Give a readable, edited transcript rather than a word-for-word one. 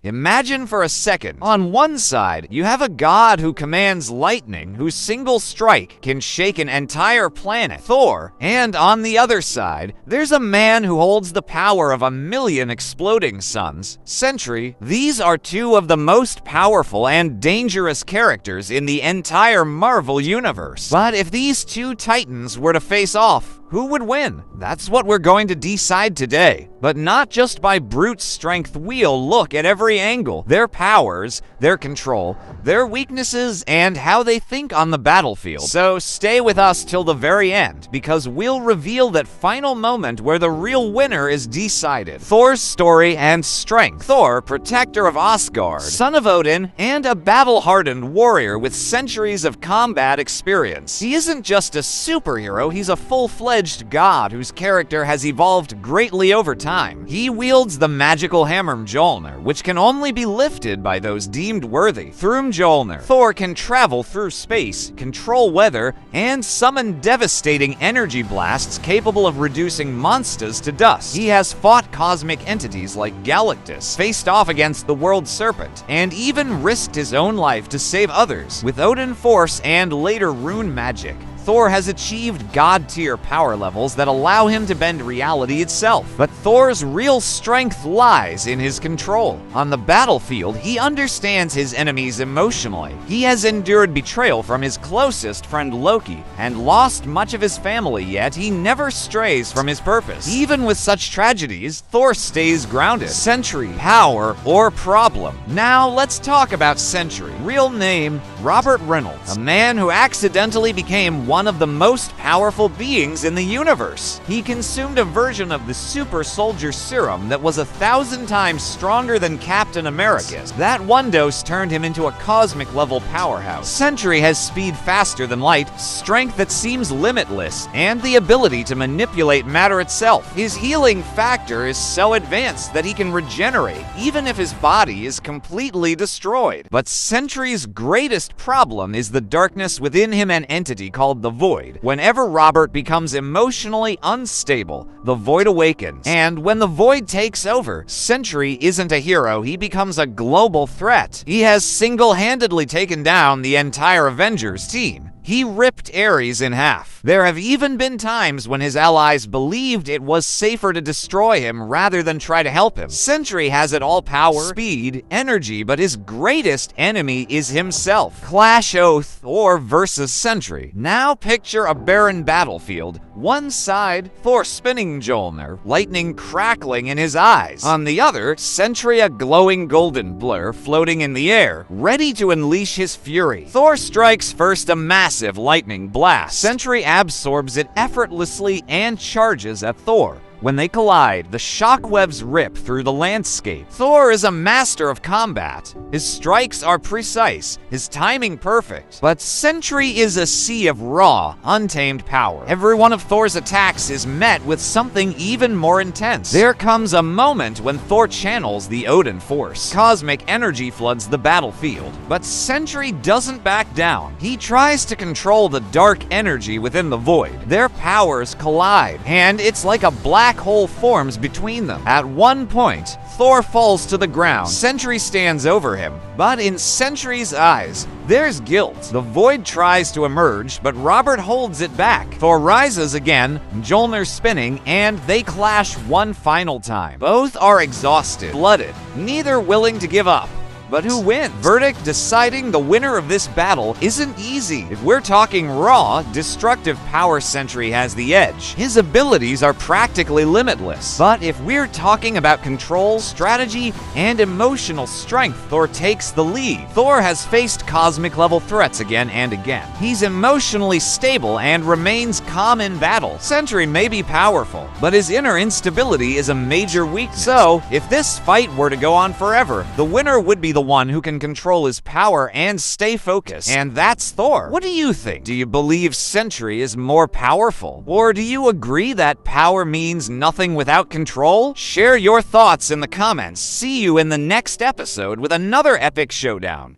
Imagine for a second, on one side, you have a god who commands lightning, whose single strike can shake an entire planet, Thor, and on the other side, there's a man who holds the power of 1,000,000 exploding suns, Sentry. These are two of the most powerful and dangerous characters in the entire Marvel universe. But if these two titans were to face off, who would win? That's what we're going to decide today. But not just by brute strength. We'll look at every angle, their powers, their control, their weaknesses, and how they think on the battlefield. So stay with us till the very end, because we'll reveal that final moment where the real winner is decided. Thor's story and strength. Thor, protector of Asgard, son of Odin, and a battle-hardened warrior with centuries of combat experience. He isn't just a superhero, he's a full-fledged god whose character has evolved greatly over time. He wields the magical hammer Mjolnir, which can only be lifted by those deemed worthy. Through Mjolnir, Thor can travel through space, control weather, and summon devastating energy blasts capable of reducing monsters to dust. He has fought cosmic entities like Galactus, faced off against the World Serpent, and even risked his own life to save others. With Odin Force and later rune magic, Thor has achieved god-tier power levels that allow him to bend reality itself. But Thor's real strength lies in his control. On the battlefield, he understands his enemies emotionally. He has endured betrayal from his closest friend Loki and lost much of his family, yet he never strays from his purpose. Even with such tragedies, Thor stays grounded. Sentry, power or problem. Now let's talk about Sentry. Real name, Robert Reynolds, a man who accidentally became one of the most powerful beings in the universe. He consumed a version of the super soldier serum that was 1,000 times stronger than Captain America's. That one dose turned him into a cosmic level powerhouse. Sentry has speed faster than light, strength that seems limitless, and the ability to manipulate matter itself. His healing factor is so advanced that he can regenerate, even if his body is completely destroyed. But Sentry's greatest problem is the darkness within him, an entity called the Void. Whenever Robert becomes emotionally unstable, the Void awakens. And when the Void takes over, Sentry isn't a hero, he becomes a global threat. He has single-handedly taken down the entire Avengers team. He ripped Ares in half. There have even been times when his allies believed it was safer to destroy him rather than try to help him. Sentry has it all: power, speed, energy, but his greatest enemy is himself. Clash Thor versus Sentry. Now picture a barren battlefield. One side, Thor spinning Mjolnir, lightning crackling in his eyes. On the other, Sentry, a glowing golden blur floating in the air, ready to unleash his fury. Thor strikes first a massive lightning blast. Sentry absorbs it effortlessly and charges at Thor. When they collide, the shockwaves rip through the landscape. Thor is a master of combat. His strikes are precise, his timing perfect. But Sentry is a sea of raw, untamed power. Every one of Thor's attacks is met with something even more intense. There comes a moment when Thor channels the Odin Force. Cosmic energy floods the battlefield. But Sentry doesn't back down. He tries to control the dark energy within the Void. Their powers collide, and it's like a black hole forms between them. At one point, Thor falls to the ground. Sentry stands over him, but in Sentry's eyes, there's guilt. The Void tries to emerge, but Robert holds it back. Thor rises again, Mjolnir spinning, and they clash one final time. Both are exhausted, blooded, neither willing to give up. But who wins? Verdict deciding the winner of this battle isn't easy. If we're talking raw, destructive power, Sentry has the edge. His abilities are practically limitless. But if we're talking about control, strategy, and emotional strength, Thor takes the lead. Thor has faced cosmic-level threats again and again. He's emotionally stable and remains calm in battle. Sentry may be powerful, but his inner instability is a major weakness. So, if this fight were to go on forever, the winner would be the one who can control his power and stay focused. And that's Thor. What do you think? Do you believe Sentry is more powerful? Or do you agree that power means nothing without control? Share your thoughts in the comments. See you in the next episode with another epic showdown.